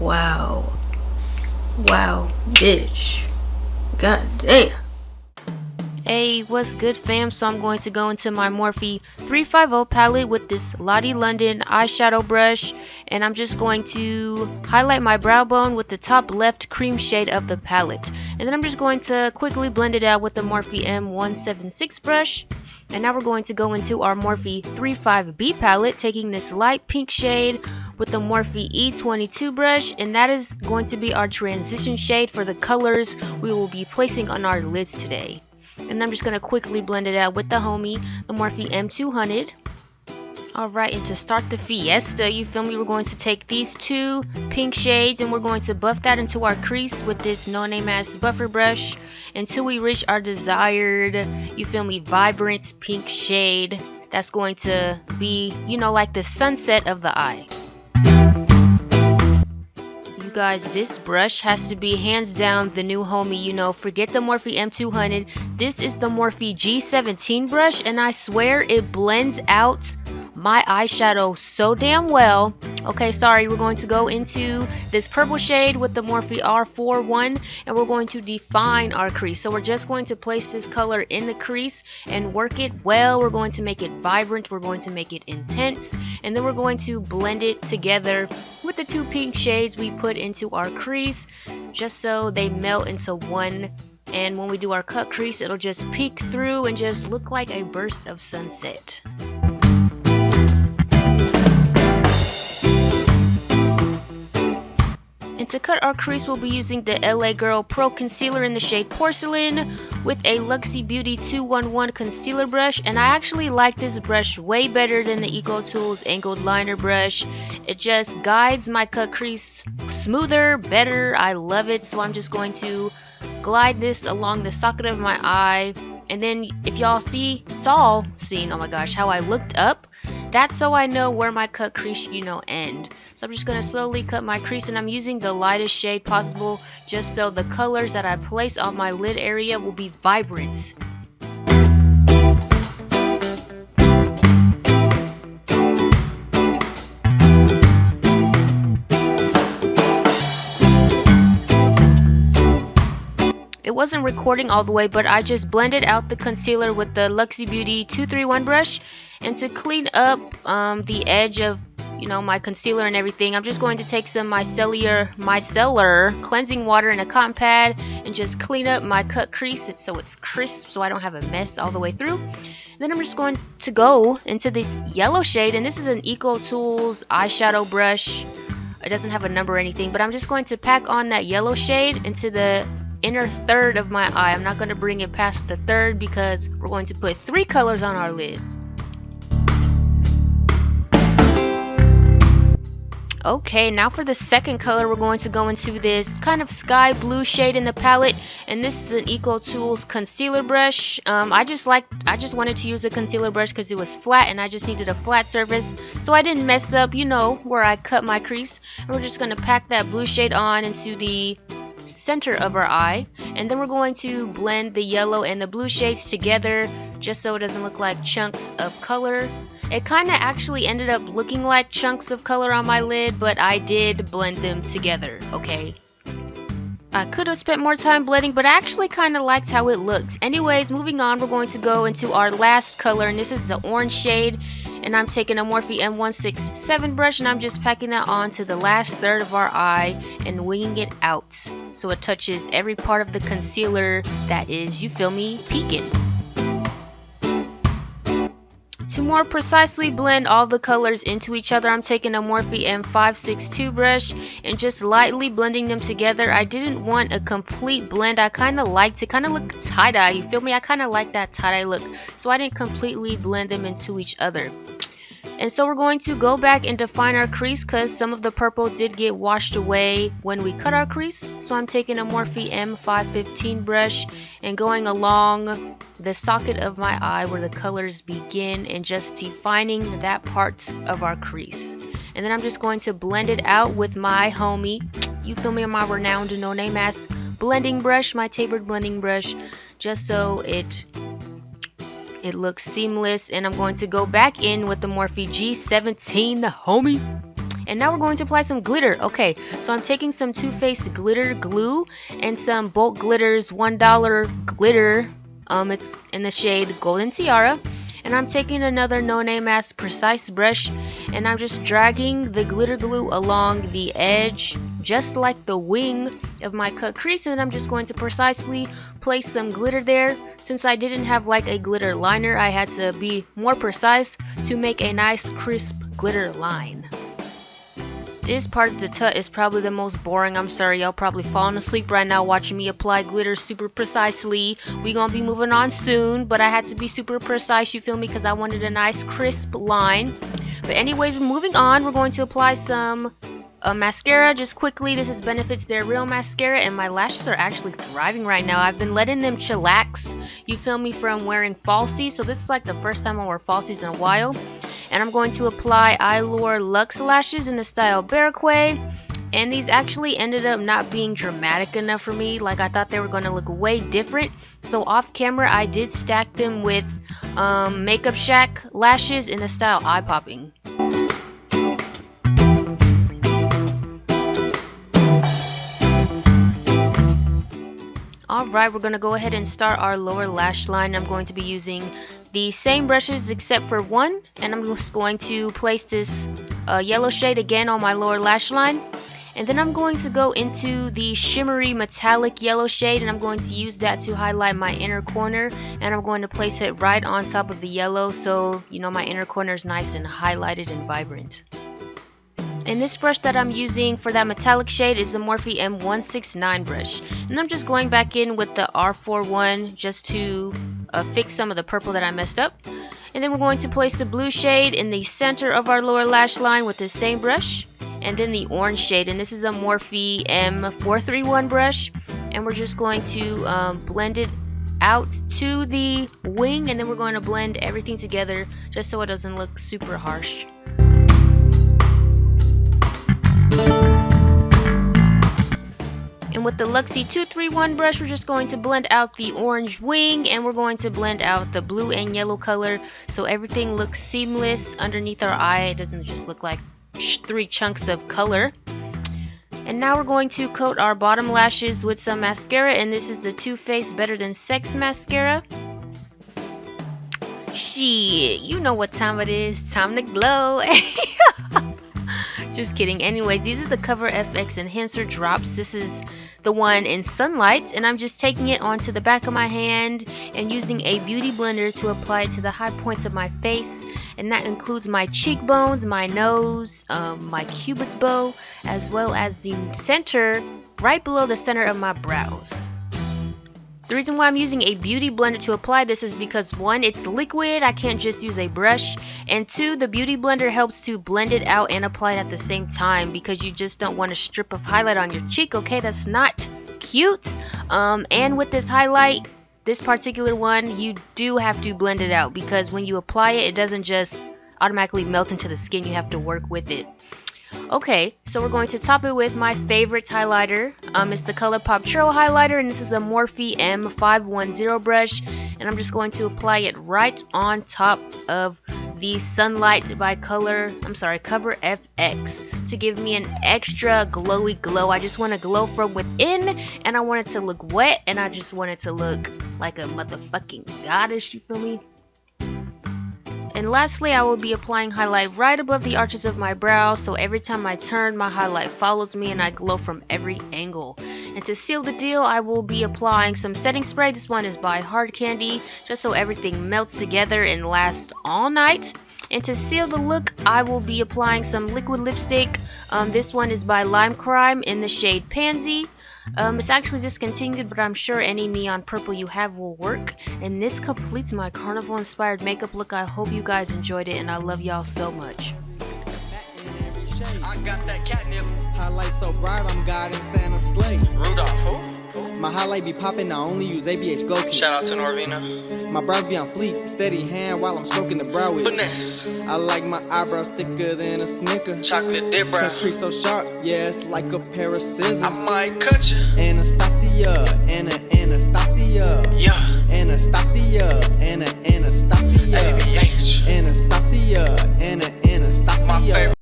Wow. Wow, bitch. God damn. Hey, what's good fam? So I'm going to go into my Morphe 350 palette with this Lottie London eyeshadow brush, and I'm just going to highlight my brow bone with the top left cream shade of the palette, and then I'm just going to quickly blend it out with the Morphe M176 brush. And now we're going to go into our Morphe 35B palette, taking this light pink shade with the Morphe E22 brush, and that is going to be our transition shade for the colors we will be placing on our lids today. And I'm just going to quickly blend it out with the homie, the Morphe M200. Alright, and to start the fiesta, you feel me, we're going to take these two pink shades and we're going to buff that into our crease with this no-name ass buffer brush until we reach our desired, you feel me, vibrant pink shade that's going to be, you know, like the sunset of the eye. You guys, this brush has to be hands down the new homie, you know, forget the Morphe M200. This is the Morphe G17 brush, and I swear it blends out my eyeshadow so damn well. Okay, sorry, we're going to go into this purple shade with the Morphe R41, and we're going to define our crease. So we're just going to place this color in the crease and work it well. We're going to make it vibrant, we're going to make it intense, and then we're going to blend it together with the two pink shades we put into our crease, just so they melt into one. And when we do our cut crease, it'll just peek through and just look like a burst of sunset. And to cut our crease, we'll be using the LA Girl Pro Concealer in the shade Porcelain with a Luxie Beauty 211 concealer brush. And I actually like this brush way better than the Eco Tools angled liner brush. It just guides my cut crease smoother, better. I love it. So I'm just going to glide this along the socket of my eye. And then if y'all saw, oh my gosh, how I looked up, that's so I know where my cut crease, you know, end. So I'm just going to slowly cut my crease, and I'm using the lightest shade possible just so the colors that I place on my lid area will be vibrant. It wasn't recording all the way, but I just blended out the concealer with the Luxie Beauty 231 brush. And to clean up the edge of, you know, my concealer and everything, I'm just going to take some micellar cleansing water and a cotton pad and just clean up my cut crease so it's crisp, so I don't have a mess all the way through. And then I'm just going to go into this yellow shade, and this is an Eco Tools eyeshadow brush. It doesn't have a number or anything, but I'm just going to pack on that yellow shade into the inner third of my eye. I'm not going to bring it past the third because we're going to put 3 colors on our lids. Okay, now for the second color, we're going to go into this kind of sky blue shade in the palette, and this is an Eco Tools concealer brush. I just wanted to use a concealer brush because it was flat and I just needed a flat surface, so I didn't mess up, you know, where I cut my crease. And we're just going to pack that blue shade on into the center of our eye, and then we're going to blend the yellow and the blue shades together just so it doesn't look like chunks of color. It kind of actually ended up looking like chunks of color on my lid, but I did blend them together, okay? I could have spent more time blending, but I actually kind of liked how it looked. Anyways, moving on, we're going to go into our last color, and this is the orange shade. And I'm taking a Morphe M167 brush, and I'm just packing that on to the last third of our eye and winging it out so it touches every part of the concealer that is, you feel me, peeking. To more precisely blend all the colors into each other, I'm taking a Morphe M562 brush and just lightly blending them together. I didn't want a complete blend. I kind of liked it, kind of look tie-dye, you feel me? I kind of like that tie-dye look, so I didn't completely blend them into each other. And so we're going to go back and define our crease because some of the purple did get washed away when we cut our crease. So I'm taking a Morphe M515 brush and going along the socket of my eye where the colors begin and just defining that part of our crease. And then I'm just going to blend it out with my homie, you feel me, my renowned no-name ass blending brush, my tapered blending brush, just so it looks seamless. And I'm going to go back in with the Morphe G17, the homie, And now we're going to apply some glitter. Okay, so I'm taking some Too Faced glitter glue and some bulk glitters $1 glitter. It's in the shade Golden Tiara. And I'm taking another No Name Ass Precise brush, and I'm just dragging the glitter glue along the edge, just like the wing of my cut crease, and I'm just going to precisely place some glitter there. Since I didn't have like a glitter liner, I had to be more precise to make a nice crisp glitter line. This part of the tut is probably the most boring. I'm sorry, y'all probably falling asleep right now watching me apply glitter super precisely. We gonna be moving on soon, but I had to be super precise, you feel me, because I wanted a nice crisp line. But anyways, moving on, we're going to apply some mascara just quickly. This is Benefit's Their Real Mascara, and my lashes are actually thriving right now. I've been letting them chillax, you feel me, from wearing falsies. So this is like the first time I wear falsies in a while. And I'm going to apply Ahliyah Luxe lashes in the style Barraquay. And these actually ended up not being dramatic enough for me. Like, I thought they were going to look way different. So off camera, I did stack them with Makeup Shack lashes in the style Eye Popping. Alright, we're going to go ahead and start our lower lash line. I'm going to be using the same brushes except for one, and I'm just going to place this yellow shade again on my lower lash line, and then I'm going to go into the shimmery metallic yellow shade, and I'm going to use that to highlight my inner corner, and I'm going to place it right on top of the yellow, so you know my inner corner is nice and highlighted and vibrant. And this brush that I'm using for that metallic shade is the Morphe M169 brush. And I'm just going back in with the R41 just to fix some of the purple that I messed up. And then we're going to place the blue shade in the center of our lower lash line with the same brush. And then the orange shade, and this is a Morphe M431 brush. And we're just going to blend it out to the wing, and then we're going to blend everything together just so it doesn't look super harsh. And with the Luxie 231 brush, we're just going to blend out the orange wing, and we're going to blend out the blue and yellow color so everything looks seamless underneath our eye. It doesn't just look like 3 chunks of color. And now we're going to coat our bottom lashes with some mascara, and this is the Too Faced Better Than Sex mascara. Shit, you know what time it is. Time to glow. Just kidding. Anyways, these are the Cover FX Enhancer drops. This is the one in Sunlight, and I'm just taking it onto the back of my hand and using a beauty blender to apply it to the high points of my face, and that includes my cheekbones, my nose, my cupid's bow, as well as the center, right below the center of my brows. The reason why I'm using a beauty blender to apply this is because 1, it's liquid, I can't just use a brush, and 2, the beauty blender helps to blend it out and apply it at the same time, because you just don't want a strip of highlight on your cheek, okay? That's not cute. And with this highlight, this particular one, you do have to blend it out, because when you apply it, it doesn't just automatically melt into the skin, you have to work with it. Okay, so we're going to top it with my favorite highlighter. It's the ColourPop Churro highlighter, and this is a Morphe M510 brush, and I'm just going to apply it right on top of the Sunlight by Cover FX to give me an extra glowy glow. I just want to glow from within, and I want it to look wet, and I just want it to look like a motherfucking goddess, you feel me? And lastly, I will be applying highlight right above the arches of my brow, so every time I turn, my highlight follows me and I glow from every angle. And to seal the deal, I will be applying some setting spray. This one is by Hard Candy, just so everything melts together and lasts all night. And to seal the look, I will be applying some liquid lipstick. This one is by Lime Crime in the shade Pansy. It's actually discontinued, but I'm sure any neon purple you have will work. And this completes my carnival inspired makeup look. I hope you guys enjoyed it, and I love y'all so much. I got that catnip. Highlight so bright, I'm guiding Santa's sleigh. Rudolph, who? My highlight be popping, I only use ABH Glow Kits. Shout out to Norvina. My brows be on fleek, steady hand while I'm stroking the brow with finesse. I like my eyebrows thicker than a Snicker. Chocolate dip brow. Cut crease so sharp, yeah, it's like a pair of scissors. I might cut you. Anastasia, Anastasia. Yeah. Anastasia, Anastasia. ABH. Anastasia, Anastasia. My favorite.